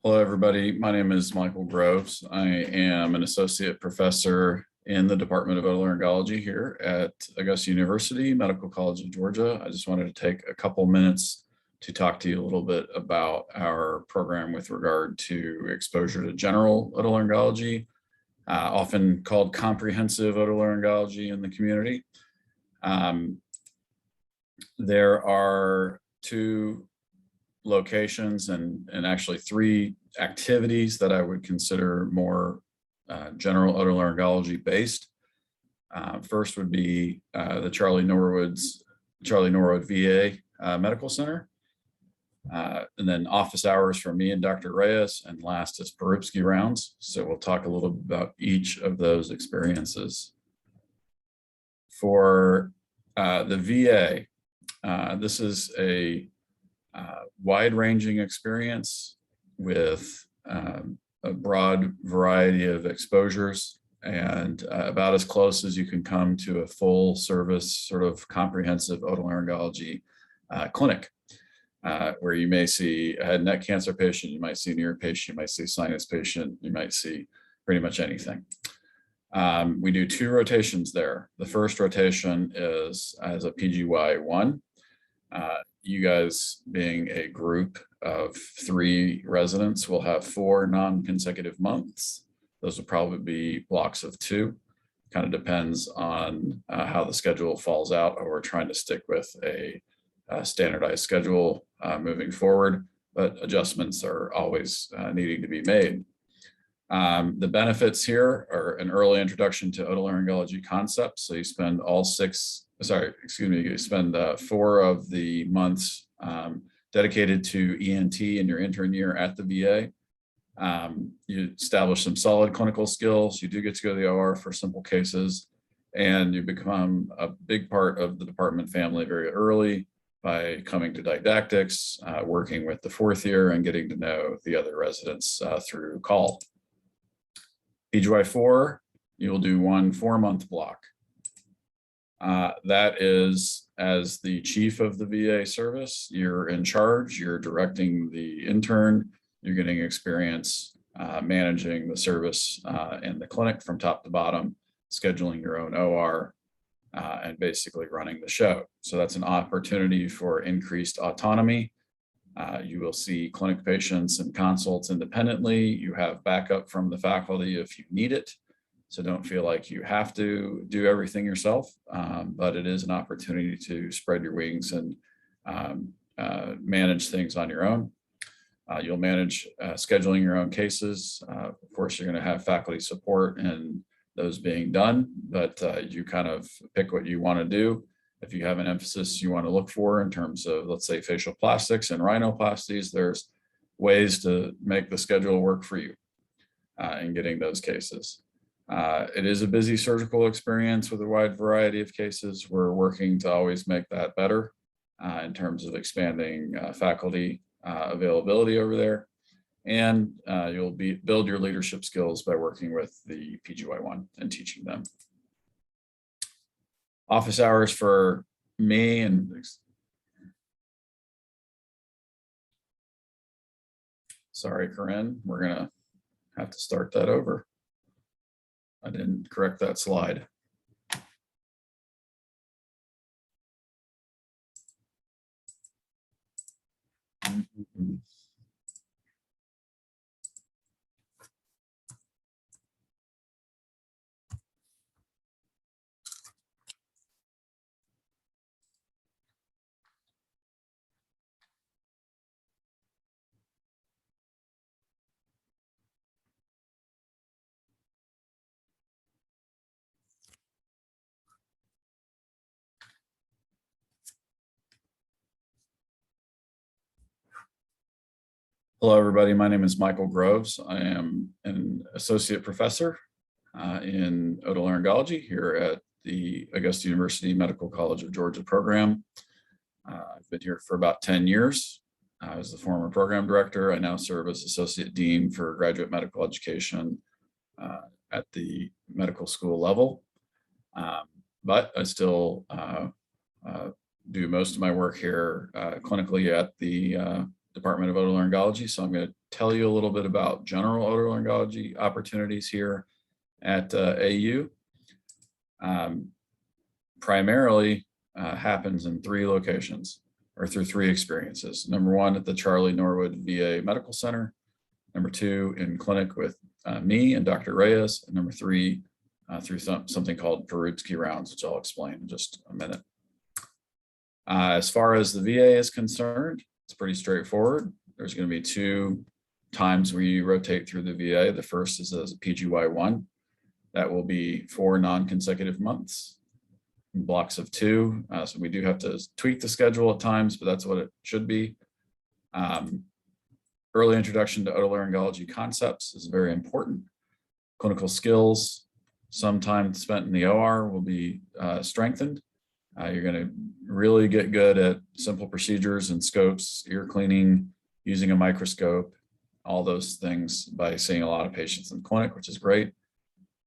Hello, everybody. My name is Michael Groves. I am an associate professor in the Department of Otolaryngology here at Augusta University, Medical College of Georgia. I just wanted to take a couple minutes to talk to you a little bit about our program with regard to exposure to general otolaryngology, often called comprehensive otolaryngology in the community. There are two locations and actually three activities that I would consider more general otolaryngology based. First would be the Charlie Norwood VA Medical Center, and then office hours for me and Dr. Reyes, and last is Peripsky rounds. So we'll talk a little bit about each of those experiences. For the VA, this is a wide-ranging experience with a broad variety of exposures and about as close as you can come to a full service sort of comprehensive otolaryngology clinic, where you may see a head and neck cancer patient, you might see an ear patient, you might see a sinus patient, you might see pretty much anything. We do two rotations there. The first rotation is as a PGY1. You guys, being a group of 3 residents, will have 4 non-consecutive months. Those will probably be blocks of 2. Kind of depends on how the schedule falls out, or we're trying to stick with a standardized schedule moving forward, but adjustments are always needing to be made. The benefits here are an early introduction to otolaryngology concepts. So you spend you spend 4 of the months dedicated to ENT in your intern year at the VA. You establish some solid clinical skills. You do get to go to the OR for simple cases, and you become a big part of the department family very early by coming to didactics, working with the 4th year, and getting to know the other residents through call. PGY4, you will do 1 4-month block. That is, as the chief of the VA service, you're in charge, you're directing the intern, you're getting experience managing the service in the clinic from top to bottom, scheduling your own OR, and basically running the show. So that's an opportunity for increased autonomy. You will see clinic patients and consults independently. You have backup from the faculty if you need it. So don't feel like you have to do everything yourself, but it is an opportunity to spread your wings and manage things on your own. You'll manage scheduling your own cases. Of course, you're going to have faculty support in those being done, but you kind of pick what you want to do. If you have an emphasis you want to look for in terms of, let's say, facial plastics and rhinoplasties, there's ways to make the schedule work for you in getting those cases. It is a busy surgical experience with a wide variety of cases. We're working to always make that better in terms of expanding faculty availability over there. And you'll build your leadership skills by working with the PGY1 and teaching them. Office hours for me and sorry, Corinne, we're gonna have to start that over. I didn't correct that slide. Hello, everybody. My name is Michael Groves. I am an associate professor in otolaryngology here at the Augusta University Medical College of Georgia program. I've been here for about 10 years. I was the former program director. I now serve as associate dean for graduate medical education at the medical school level. But I still do most of my work here clinically at the Department of Otolaryngology, so I'm going to tell you a little bit about general otolaryngology opportunities here at AU. Primarily happens in 3 locations, or through 3 experiences. Number 1 at the Charlie Norwood VA Medical Center. Number 2 in clinic with me and Dr. Reyes. And number 3 through something called Perutsky rounds, which I'll explain in just a minute. As far as the VA is concerned, it's pretty straightforward. There's going to be 2 times we rotate through the VA. The first is as a PGY1. That will be 4 non-consecutive months in blocks of 2. So we do have to tweak the schedule at times, but that's what it should be. Early introduction to otolaryngology concepts is very important. Clinical skills, some time spent in the OR will be strengthened. You're going to really get good at simple procedures and scopes, ear cleaning, using a microscope, all those things by seeing a lot of patients in clinic, which is great.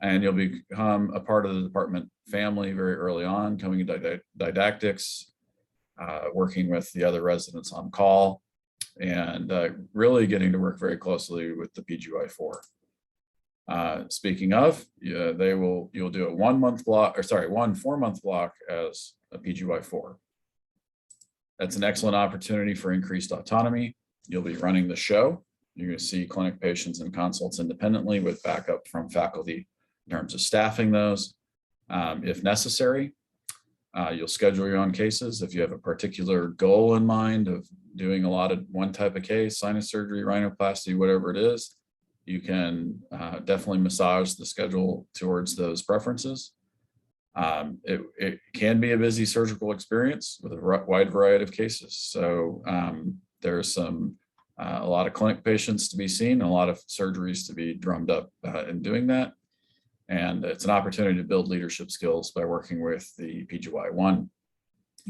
And you'll become a part of the department family very early on, coming into didactics, working with the other residents on call, and really getting to work very closely with the PGY4. Speaking of, you'll do a 1 month block, or sorry, 1 4-month block as a PGY4. That's an excellent opportunity for increased autonomy. You'll be running the show. You're going to see clinic patients and consults independently with backup from faculty in terms of staffing those. If necessary, you'll schedule your own cases. If you have a particular goal in mind of doing a lot of one type of case, sinus surgery, rhinoplasty, whatever it is, you can definitely massage the schedule towards those preferences. It can be a busy surgical experience with a wide variety of cases. So there's a lot of clinic patients to be seen, and a lot of surgeries to be drummed up in doing that. And it's an opportunity to build leadership skills by working with the PGY1,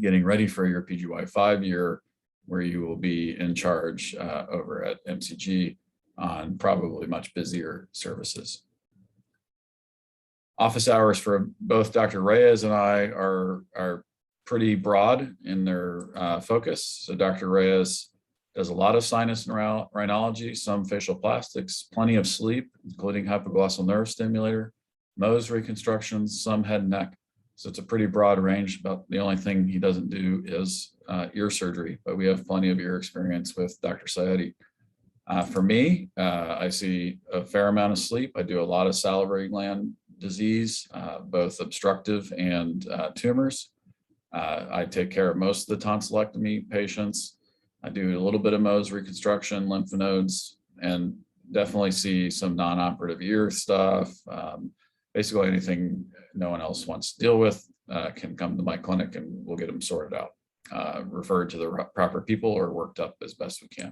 getting ready for your PGY5 year, where you will be in charge over at MCG on probably much busier services. Office hours for both Dr. Reyes and I are pretty broad in their focus. So Dr. Reyes does a lot of sinus and rhinology, some facial plastics, plenty of sleep, including hypoglossal nerve stimulator, Mohs reconstructions, some head and neck. So it's a pretty broad range. About the only thing he doesn't do is ear surgery, but we have plenty of ear experience with Dr. Saedi. For me, I see a fair amount of sleep. I do a lot of salivary gland disease, both obstructive and tumors. I take care of most of the tonsillectomy patients. I do a little bit of Mohs reconstruction, lymph nodes, and definitely see some non-operative ear stuff. Basically anything no one else wants to deal with can come to my clinic, and we'll get them sorted out, referred to the proper people, or worked up as best we can.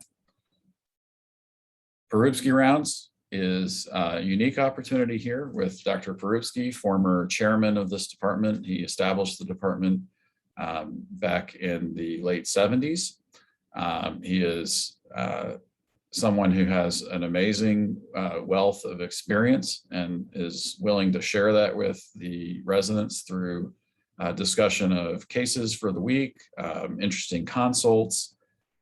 Perutsky rounds is a unique opportunity here with Dr. Perutsky, former chairman of this department. He established the department back in the late 70s. He is someone who has an amazing wealth of experience and is willing to share that with the residents through discussion of cases for the week, interesting consults.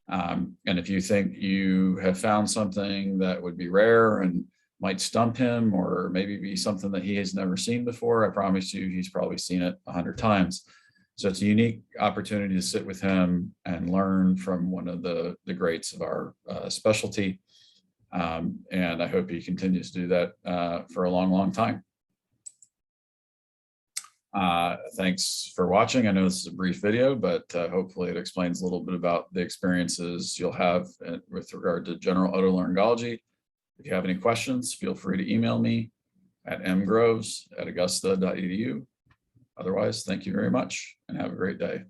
And if you think you have found something that would be rare and might stump him, or maybe be something that he has never seen before, I promise you he's probably seen it 100 times. So it's a unique opportunity to sit with him and learn from one of the greats of our specialty. And I hope he continues to do that for a long, long time. Thanks for watching. I know this is a brief video, but hopefully it explains a little bit about the experiences you'll have with regard to general otolaryngology. If you have any questions, feel free to email me at mgroves@augusta.edu. Otherwise, thank you very much and have a great day.